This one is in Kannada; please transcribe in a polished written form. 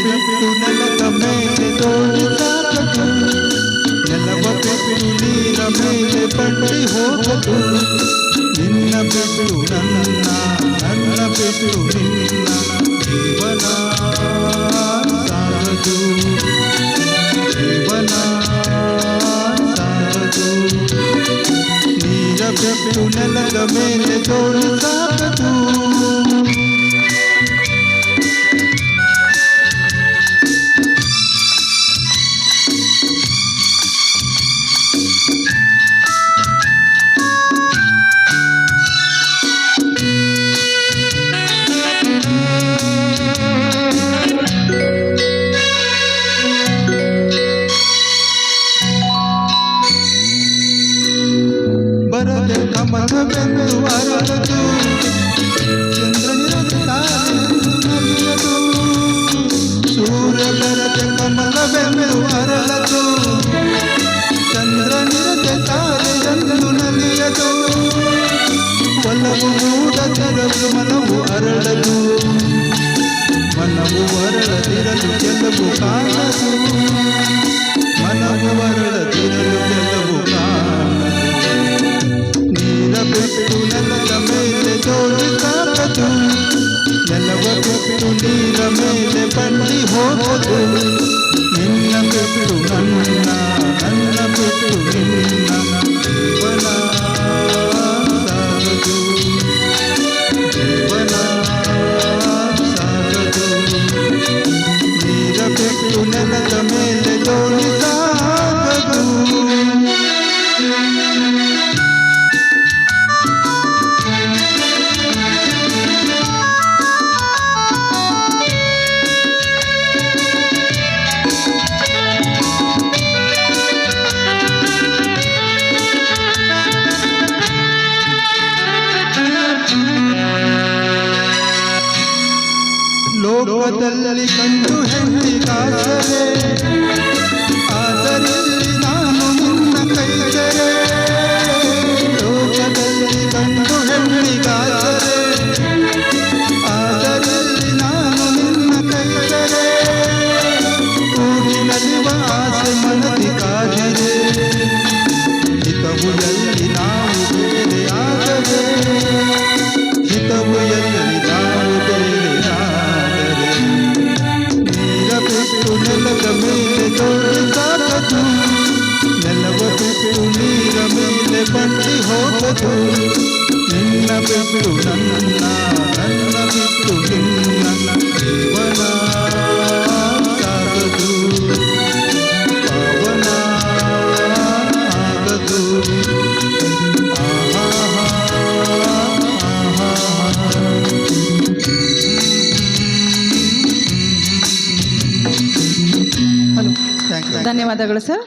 ಬಿಟ್ಟು ನೆಲದ ಮೇಲೆ ಜೋಡಿಸಾಗದು, ನೆಲವ ಬಿಟ್ಟು ನೀರ ಮೇಲೆ ಬಂಡಿ ಹೋಗದು. ನಿನ್ನ ಬಿಟ್ಟು ನನ್ನ, ನನ್ನ ಬಿಟ್ಟು ನಿನ್ನ ಜೀವನ ಸಾಗದು, ಜೀವನ ಸಾಗದು. ನೀರ ಬಿಟ್ಟು ನೆಲದ ಮೇಲೆ ಜೋಡಿಸಾಗದು. ಬರದೆ ಕಮಲವೆಂದು ಅರಳದು, ಚಂದ್ರನಿರದೆ ತಾರೆಯೆಂದು ನಲಿಯದು. ಸೂರ್ಯ ಬರದೆ ಕಮಲವೆಂದು ಅರಳದು, ಚಂದ್ರನಿರದೆ ತಾರೆಯೆಂದು ನಲಿಯದು. ಒಲವು ಮೂಡದಿರಲು ಮನವು ಅರಳದು, ಮನವು ಅರಳದಿರಲು ಗೆಲುವು ಕಾಣದು, ಮನವು ಅರಳದಿರಲು ಗೆಲುವು ಕಾಣದು. ನೀರ ಬಿಟ್ಟು ನೆಲದ ಮೇಲೆ ಜೋಡಿಸಾಗದು, ನೆಲವ ಬಿಟ್ಟು ನೀರ ಮೇಲೆ ಬಂಡಿ ಹೋಗದು. ನಿನ್ನ ಬಿಟ್ಟು ನನ್ನ, ನನ್ನ ಬಿಟ್ಟು ನಿನ್ನ ಜೀವನ ಸಾಗದು, ಜೀವನ ಸಾಗದು. ನೀರ ಬಿಟ್ಟು ನೆಲದ ಮೇಲೆ ಜೋಡಿಸಾಗದು. ಲೋಕದಲ್ಲಿ ಕಂಡು ಹೆಣ್ಣಿಗಾಸರೆ, ಆದರಿಲ್ಲಿ ನಾನು ನಿನ್ನ ಕೈಸರೆ. ಲೋಕದಲ್ಲಿ ಕಂಡು ಹೆಣ್ಣಿಗಾಸರೆ, ಆದರಿಲ್ಲಿ ನಾನು ನಿನ್ನ ಕೈಸರೆ. ಕೂಡಿನಲಿವ ಆಸೆ ಮನದಿ ಕಾದಿರೆ, ಹಿತವು ಎಲ್ಲಿ ನಾವು ಬೇರೆ ಆದರೆ, ಹಿತವು ಎಲ್ಲಿ ನಾವು ಬೇರೆ ಆದರೆ. ನೀರ ಬಿಟ್ಟು ನೆಲದ ಮೇಲೆ ಜೋಡಿಸಾಗದು, ನೆಲವ ಬಿಟ್ಟು ನೀರ ಮೇಲೆ ಬಂಡಿ ಹೋಗದು. ನಿನ್ನ ಬಿಟ್ಟು ನನ್ನ, ನನ್ನ ಬಿಟ್ಟು ನಿನ್ನ ಜೀವನ ಸಾಗದು, ಪಾವನ ಆಗದು. ಧನ್ಯವಾದಗಳು ಸರ್.